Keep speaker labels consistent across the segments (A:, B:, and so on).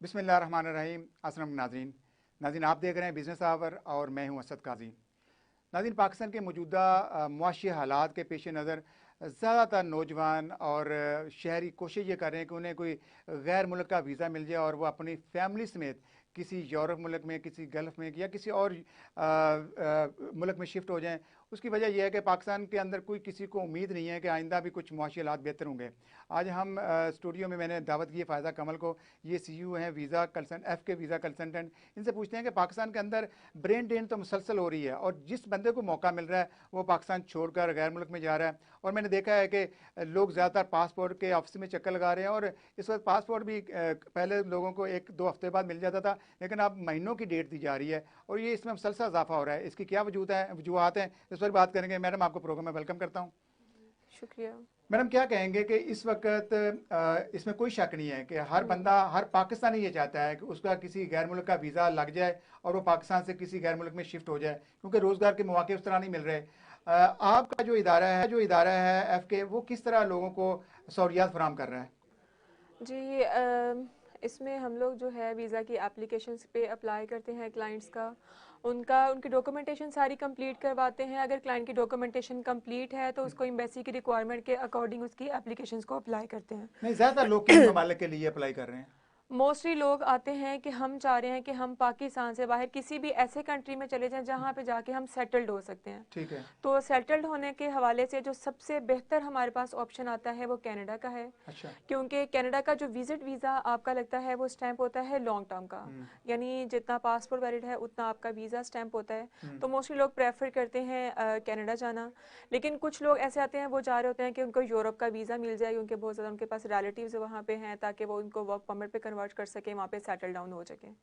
A: बिस्मिल्लाहिर्रहमानिर्रहीम। अस्सलाम नाज़रीन। नाज़रीन, आप देख रहे हैं बिज़नेस आवर और मैं हूं असद काजी। नाज़रीन, पाकिस्तान के मौजूदा मुआशी हालात के पेश नज़र ज़्यादातर नौजवान और शहरी कोशिश ये कर रहे हैं कि उन्हें कोई गैर मुल्क का वीज़ा मिल जाए और वो अपनी फैमिली समेत किसी यूरोप मुल्क में, किसी गल्फ़ में या किसी और मुल्क में शिफ्ट हो जाएं। उसकी वजह यह है कि पाकिस्तान के अंदर कोई किसी को उम्मीद नहीं है कि आइंदा भी कुछ मुआशी हालात बेहतर होंगे। आज हम स्टूडियो में मैंने दावत की है फ़ायदा कमल को। ये CEO हैं visa consultant, FK visa consultant. इनसे पूछते हैं कि पाकिस्तान के अंदर ब्रेन ड्रेन तो मुसलसल हो रही है और जिस बंदे को मौका मिल रहा है वो पाकिस्तान छोड़कर गैर मुल्क में जा रहा है। और मैंने देखा है कि लोग ज़्यादातर पासपोर्ट के ऑफिस में चक्कर लगा रहे हैं और इस वक्त पासपोर्ट भी पहले लोगों को 1-2 हफ्ते बाद मिल जाता था, लेकिन अब महीनों की डेट दी जा रही है और ये इसमें मुसलसल इजाफा हो रहा है। इसकी क्या वजूहत हैं, इस पर बात करेंगे। मैडम, आपको प्रोग्राम में वेलकम करता हूँ।
B: शुक्रिया।
A: मैडम, क्या कहेंगे कि इस वक्त इसमें कोई शक नहीं है कि हर बंदा, हर पाकिस्तानी ये चाहता है कि उसका किसी गैर मुल्क का वीज़ा लग जाए और वो पाकिस्तान से किसी गैर मुल्क में शिफ्ट हो जाए, क्योंकि रोज़गार के मौके उस तरह नहीं मिल रहे। आपका जो इदारा है FK, वो किस तरह लोगों को सहूलियात फराहम कर रहा है?
B: जी, इसमें हम लोग जो है वीज़ा की एप्लीकेशंस पे अप्लाई करते हैं क्लाइंट्स का। उनकी डॉक्यूमेंटेशन सारी कंप्लीट करवाते हैं। अगर क्लाइंट की डॉक्यूमेंटेशन कंप्लीट है तो उसको एम्बेसी की रिक्वायरमेंट के अकॉर्डिंग उसकी एप्लीकेशंस को अप्लाई करते हैं।
A: नहीं, ज़्यादातर लोग किन ममालिक के लिए अप्लाई कर रहे हैं?
B: मोस्टली लोग आते हैं कि हम चाह रहे हैं कि हम पाकिस्तान से बाहर किसी भी ऐसे कंट्री में चले जाएं जहां पे जाके हम सेटल्ड हो सकते हैं।
A: ठीक है।
B: तो सेटल्ड होने के हवाले से जो सबसे बेहतर हमारे पास ऑप्शन आता है वो कनाडा का है।
A: अच्छा।
B: क्योंकि कनाडा का जो विजिट वीज़ा आपका लगता है वो स्टैंप होता है लॉन्ग टर्म का, यानी जितना पासपोर्ट वैलिड है उतना आपका वीज़ा स्टैंप होता है। तो मोस्टली लोग प्रेफर करते हैं कनाडा जाना। लेकिन कुछ लोग ऐसे आते हैं, वो जा रहे होते हैं कि उनको यूरोप का वीज़ा मिल जाए, क्योंकि बहुत ज़्यादा उनके पास रिलेटिव्स वहाँ पे हैं, ताकि वो उनको वर्क परमिट पे कन्वर्ट कर सकें, वहाँ पे सेटल डाउन हो सकें।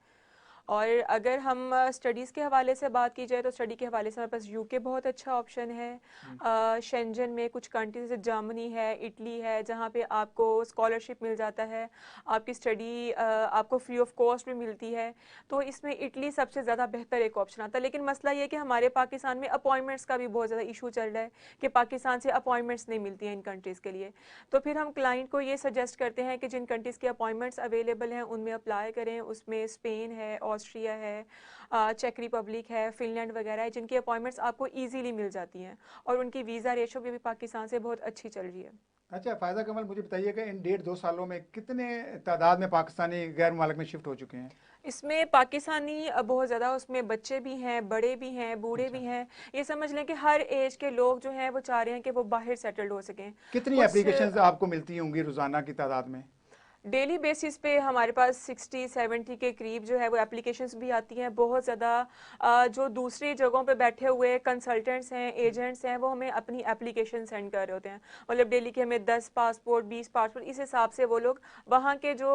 B: और अगर हम स्टडीज़ के हवाले से बात की जाए तो स्टडी के हवाले से हमारे पास UK बहुत अच्छा ऑप्शन है। शेंजन में कुछ कंट्रीज जैसे जर्मनी है, इटली है, जहाँ पे आपको स्कॉलरशिप मिल जाता है, आपकी स्टडी आपको फ्री ऑफ कॉस्ट भी मिलती है। तो इसमें इटली सबसे ज़्यादा बेहतर एक ऑप्शन आता है। लेकिन मसला ये कि हमारे पाकिस्तान में अपॉइंटमेंट्स का भी बहुत ज़्यादा इशू चल रहा है कि पाकिस्तान से अपॉइंटमेंट्स नहीं मिलती हैं इन कंट्रीज़ के लिए। तो फिर हम क्लाइंट को ये सजेस्ट करते हैं कि जिन कंट्रीज़ की अपॉइंटमेंट्स अवेलेबल हैं उनमें अप्लाई करें। उसमें स्पेन है, ऑस्ट्रिया है, चेक रिपब्लिक है, फिनलैंड वगैरह है, जिनकी अपॉइंटमेंट्स आपको इजीली मिल जाती हैं और उनकी वीज़ा रेशो भी पाकिस्तान से बहुत अच्छी चल रही है।
A: अच्छा फ़ायदा कमल, मुझे बताइए कि इन 1.5-2 सालों में कितने तादाद में पाकिस्तानी गैर मुमालिक में शिफ्ट हो चुके हैं?
B: इसमें पाकिस्तानी बहुत ज़्यादा, उसमें बच्चे भी हैं, बड़े भी हैं, बूढ़े
A: अच्छा।
B: भी हैं। ये समझ लें कि हर एज के लोग जो हैं वो चाह रहे हैं कि वो बाहर सेटल्ड हो सकें।
A: कितनी
B: कुछ
A: एप्लीकेशंस आपको मिलती होंगी रोज़ाना की तादाद में?
B: डेली बेसिस पे हमारे पास 60-70 के करीब जो है वो एप्लीकेशंस भी आती हैं। बहुत ज़्यादा जो दूसरी जगहों पे बैठे हुए कंसल्टेंट्स हैं, एजेंट्स हैं, वो हमें अपनी एप्लीकेशन सेंड कर रहे होते हैं। मतलब डेली के हमें 10 पासपोर्ट, 20 पासपोर्ट, इस हिसाब से वो लोग वहाँ के जो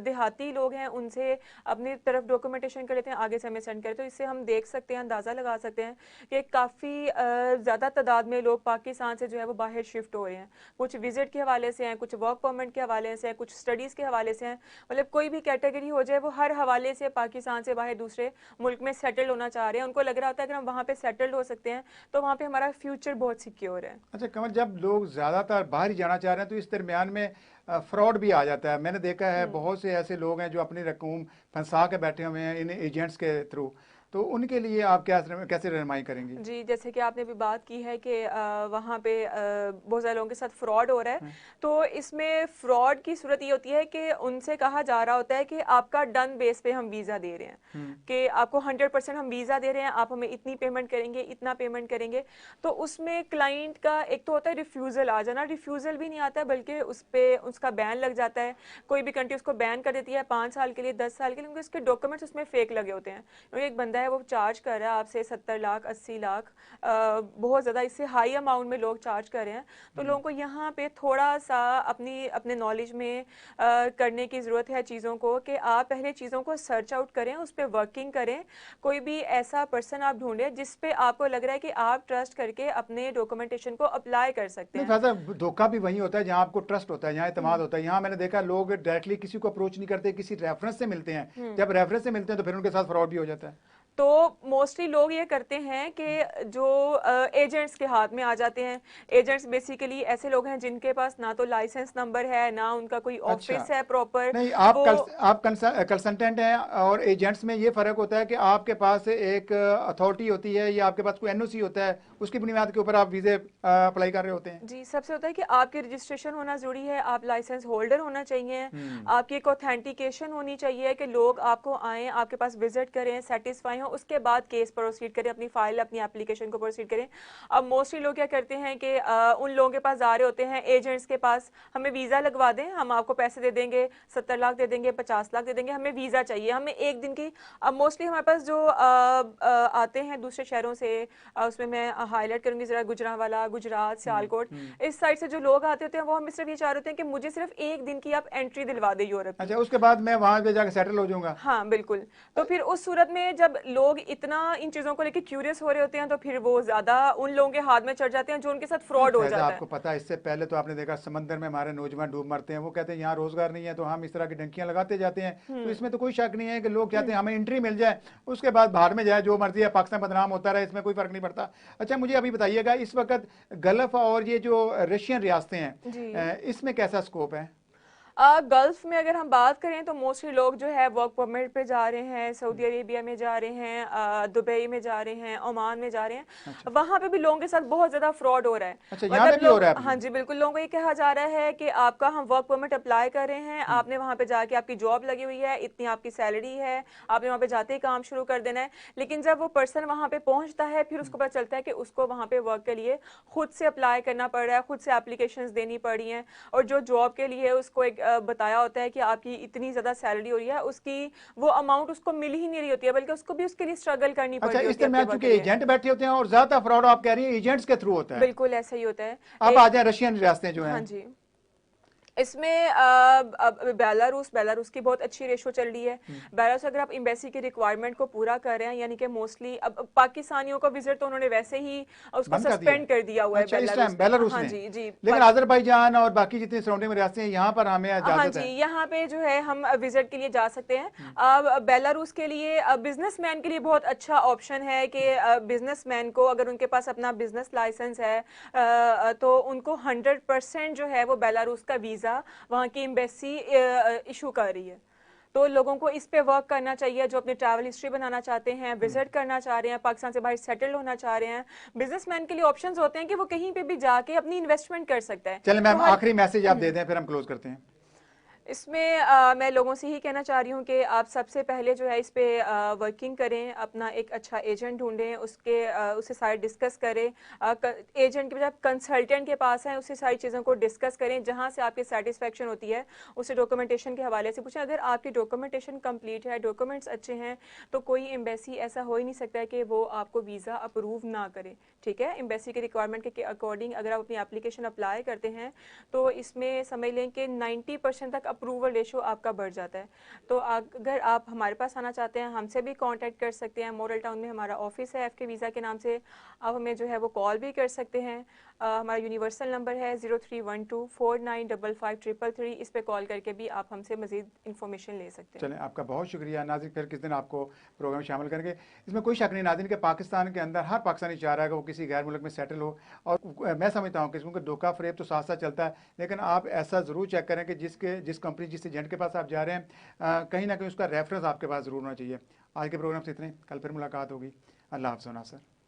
B: देहाती लोग हैं उनसे अपनी तरफ डॉक्यूमेंटेशन कर लेते हैं, आगे से हमें सेंड करें। तो इससे हम देख सकते हैं, अंदाज़ा लगा सकते हैं कि काफ़ी ज़्यादा तादाद में लोग पाकिस्तान से जो है वो बाहर शिफ्ट हो रहे हैं। कुछ विजिट के हवाले से हैं, कुछ वर्क परमिट के हवाले से हैं, कुछ स्टडीज़ के हवाले से हैं। मतलब कोई भी कैटेगरी हो जाए, वो हर हवाले से पाकिस्तान से बाहर दूसरे मुल्क में सेटल होना चाह रहे हैं। उनको लग रहा होता है कि हम वहाँ पे सेटल्ड हो सकते हैं तो वहाँ पे हमारा फ्यूचर बहुत सिक्योर है।
A: अच्छा कमल, जब लोग ज़्यादातर बाहर ही जाना चाह रहे हैं तो इस दरमियान में फ्रॉड भी आ जाता है। मैंने देखा है बहुत से ऐसे लोग हैं जो अपनी रकूम फंसा के बैठे हुए हैं इन एजेंट्स के थ्रू। तो उनके लिए आप कैसे रहनुमाई करेंगी?
B: जी, जैसे कि आपने भी बात की है कि वहाँ पे बहुत सारे लोगों के साथ फ्रॉड हो रहा है। तो इसमें फ्रॉड की सूरत ये होती है कि उनसे कहा जा रहा होता है कि आपका डन बेस पे हम वीज़ा दे रहे हैं, कि आपको 100% हम वीज़ा दे रहे हैं, आप हमें इतनी पेमेंट करेंगे, इतना पेमेंट करेंगे। तो उसमें क्लाइंट का एक तो होता है रिफ्यूज़ल आ जाना, रिफ्यूज़ल भी नहीं आता बल्कि उस पर उसका बैन लग जाता है। कोई भी कंट्री उसको बैन कर देती है 5 साल के लिए, 10 साल के लिए, क्योंकि उसके डॉक्यूमेंट्स उसमें फेक लगे होते हैं। क्योंकि एक बंदा है वो चार्ज कर रहा है आपसे 70 लाख 80 लाख, बहुत ज़्यादा इससे हाई अमाउंट में लोग चार्ज कर रहे हैं। तो लोगों को यहाँ पे थोड़ा सा अपने नॉलेज में करने की ज़रूरत है चीज़ों को, कि आप पहले चीज़ों को सर्च आउट करें, उस पर वर्किंग करें। कोई भी ऐसा पर्सन आप ढूंढें जिस पे आपको लग रहा है कि आप ट्रस्ट करके अपने डॉक्यूमेंटेशन को अप्लाई कर सकते
A: नहीं
B: हैं।
A: फायदा, धोखा भी वहीं होता है जहाँ आपको ट्रस्ट होता है, जहाँ इतमाद होता है। यहाँ मैंने देखा लोग डायरेक्टली किसी को अप्रोच नहीं करते, किसी रेफरेंस से मिलते हैं। जब रेफरेंस से मिलते हैं तो फिर उनके साथ फ्रॉड भी हो जाता है।
B: तो मोस्टली लोग ये करते हैं कि जो एजेंट्स के हाथ में आ जाते हैं। एजेंट्स बेसिकली ऐसे लोग हैं जिनके पास ना तो लाइसेंस नंबर है, ना उनका कोई
A: अच्छा,
B: ऑफिस है प्रॉपर।
A: नहीं
B: वो
A: आप कंसल्टेंट हैं और एजेंट्स में ये फ़र्क होता है कि आपके पास एक अथॉरिटी होती है या आपके पास कोई एनओसी होता है, उसकी बुनियाद के ऊपर आप वीज़े अप्लाई कर रहे होते हैं।
B: जी, सबसे होता है कि आपकी रजिस्ट्रेशन होना ज़रूरी है, आप लाइसेंस होल्डर होना चाहिए,
A: हम्म।
B: आपकी एक ऑथेंटिकेशन होनी चाहिए कि लोग आपको आएँ, आपके पास विजिट करें, सेटिस्फाई हों, उसके बाद केस प्रोसीड करें, अपनी फाइल, अपनी एप्लीकेशन को प्रोसीड करें। अब मोस्टली लोग क्या करते हैं कि उन लोगों के पास आ रहे होते हैं, एजेंट्स के पास, हमें वीज़ा लगवा दें, हम आपको पैसे दे देंगे, 70 लाख दे देंगे, 50 लाख दे देंगे, हमें वीज़ा चाहिए, हमें एक दिन की। अब मोस्टली हमारे पास जो आते हैं दूसरे शहरों से, उसमें मैं हाईलाइट करूंगी ज़रा, गुजरांवाला, गुजरात, सियालकोट, इस साइड से जो लोग आते होते हैं वो हमें सिर्फ ये चाह रहे होते हैं कि मुझे सिर्फ एक दिन की आप एंट्री दिलवा दें यूरोप की।
A: अच्छा, उसके बाद मैं वहाँ पे जाकर सेटल हो जाऊंगा।
B: हाँ बिल्कुल। तो फिर उस सूरत में जब लोग इतना इन चीज़ों को लेकर क्यूरियस हो रहे होते हैं तो फिर वो ज़्यादा उन लोगों के हाथ में चढ़ जाते हैं जो उनके साथ फ्रॉड हो
A: फैज़ा,
B: जाता
A: आपको
B: है।
A: पता है इससे पहले तो आपने देखा समंदर में हमारे नौजवान डूब मरते हैं, वो कहते हैं यहाँ रोजगार नहीं है तो हम इस तरह की डंकियां लगाते जाते हैं। तो इसमें तो कोई शक नहीं है कि लोग चाहते हैं हमें एंट्री मिल जाए, उसके बाद बाहर में जाए, जो मर्जी है, पाकिस्तान बदनाम होता रहे, इसमें कोई फर्क नहीं पड़ता। अच्छा, मुझे अभी बताइएगा, इस वक्त गल्फ और ये जो रशियन रियासतें हैं,
B: जी।
A: इसमें कैसा स्कोप है?
B: गल्फ में अगर हम बात करें तो मोस्टली लोग जो है वर्क परमिट पे जा रहे हैं, सऊदी अरेबिया में जा रहे हैं, दुबई में जा रहे हैं, ओमान में जा रहे
A: अच्छा
B: हैं। वहाँ पे भी लोगों के साथ बहुत ज़्यादा फ्रॉड हो रहा है।
A: अच्छा, यहाँ पे
B: मतलब
A: भी हो
B: लोग,
A: रहा है
B: हाँ
A: अभी?
B: जी बिल्कुल, लोगों को ये कहा जा रहा है कि आपका हम वर्क परमिट अप्लाई कर रहे हैं, आपने वहाँ पे जाके, आपकी जॉब लगी हुई है, इतनी आपकी सैलरी है, आपने वहाँ पे जाते ही काम शुरू कर देना है। लेकिन जब वो पर्सन वहाँ पे पहुँचता है फिर उसको पता चलता है कि उसको वहाँ पे वर्क के लिए खुद से अप्लाई करना पड़ रहा है, खुद से एप्लीकेशंस देनी पड़ रही हैं, और जो जॉब के लिए उसको एक बताया होता है कि आपकी इतनी ज्यादा सैलरी हो रही है, उसकी वो अमाउंट उसको मिल ही नहीं रही होती है, बल्कि उसको भी उसके लिए स्ट्रगल करनी पड़
A: अच्छा,
B: रही
A: इस
B: होती है अपने
A: दरमियान
B: वर्क
A: चूंकि
B: के लिए।
A: एजेंट बैठे होते हैं और ज्यादा फ्रॉड आप कह रही हैं एजेंट्स के थ्रू होता है।
B: बिल्कुल ऐसा ही होता है।
A: आप आ
B: एक,
A: जाए रशियन रियासतें जो हैं।
B: हाँ जी, इसमें बेलारूस बेलारूस की बहुत अच्छी रेशो चल रही है। बेलारूस अगर आप एम्बेसी की रिक्वायरमेंट को पूरा कर रहे हैं, यानी कि मोस्टली अब पाकिस्तानियों का विजिट तो उन्होंने वैसे ही उसको
A: बंद कर दिया
B: सस्पेंड कर दिया हुआ है
A: अच्छा, इस
B: बेलारूस
A: टाइम
B: में।
A: बेलारूस
B: हाँ
A: ने।
B: जी जी।
A: लेकिन अजरबैजान और बाकी जितनी सराउंडिंग रियासतें हैं, यहाँ पर हमें
B: हाँ
A: इजाजत
B: जी,
A: है।
B: यहाँ पे जो है हम विजिट के लिए जा सकते हैं। अब बेलारूस के लिए बिजनेसमैन के लिए बहुत अच्छा ऑप्शन है कि बिजनेसमैन को अगर उनके पास अपना बिजनेस लाइसेंस है तो उनको 100% जो है वो बेलारूस का वीज़ा वहाँ की एम्बेसी इशू कर रही है। तो लोगों को इस पे वर्क करना चाहिए, जो अपनी ट्रैवल हिस्ट्री बनाना चाहते हैं, विजिट करना चाह रहे हैं, पाकिस्तान से बाहर सेटल होना चाह रहे हैं। बिजनेसमैन के लिए ऑप्शंस होते हैं कि वो कहीं पे भी जाके अपनी इन्वेस्टमेंट कर सकता है।
A: चले
B: तो
A: मैम,
B: हर
A: आखिरी मैसेज आप दे दें फिर हम क्लोज करते हैं।
B: इसमें मैं लोगों से ही कहना चाह रही हूँ कि आप सबसे पहले जो है इस पे वर्किंग करें, अपना एक अच्छा एजेंट ढूंढें, उससे सारे डिस्कस करें। एजेंट के बजाय कंसल्टेंट के पास है, उससे सारी चीज़ों को डिस्कस करें, जहाँ से आपकी सेटिस्फेक्शन होती है उससे डॉक्यूमेंटेशन के हवाले से पूछें। अगर आपकी डॉक्यूमेंटेशन कंप्लीट है, डॉक्यूमेंट्स अच्छे हैं, तो कोई एम्बेसी ऐसा हो ही नहीं सकता है कि वो आपको वीज़ा अप्रूव ना करे। ठीक है, एम्बेसी के रिक्वायरमेंट के अकॉर्डिंग अगर आप अपनी एप्लीकेशन अप्लाई करते हैं तो इसमें समझ लें कि 90% तक अप्रूवल रेशो आपका बढ़ जाता है। तो अगर आप हमारे पास आना चाहते हैं, हमसे भी कांटेक्ट कर सकते हैं। मॉडल टाउन में हमारा ऑफिस है एफके वीज़ा के नाम से, आप हमें जो है वो कॉल भी कर सकते हैं। हमारा यूनिवर्सल नंबर है 0312495533। इस पे कॉल करके भी आप हमसे मज़ीद इन्फॉर्मेशन ले सकते हैं।
A: चलें, आपका बहुत शुक्रिया नाज़रीन, फिर किस दिन आपको प्रोग्राम शामिल करेंगे। इसमें कोई शक नहीं नाज़रीन कि पाकिस्तान के अंदर हर पाकिस्तानी चाह रहा है कि वो किसी गैर मुल्क में सेटल हो, और मैं समझता हूँ कि क्योंकि धोखा फरेब तो साथ साथ चलता है, लेकिन आप ऐसा ज़रूर चेक करें कि जिस कंपनी, जिस एजेंट के पास आप जा रहे हैं, कहीं ना कहीं उसका रेफरेंस आपके पास ज़रूर होना चाहिए। आज के प्रोग्राम से इतने, कल फिर मुलाकात होगी। अल्लाह हाफ़िज़ नासर।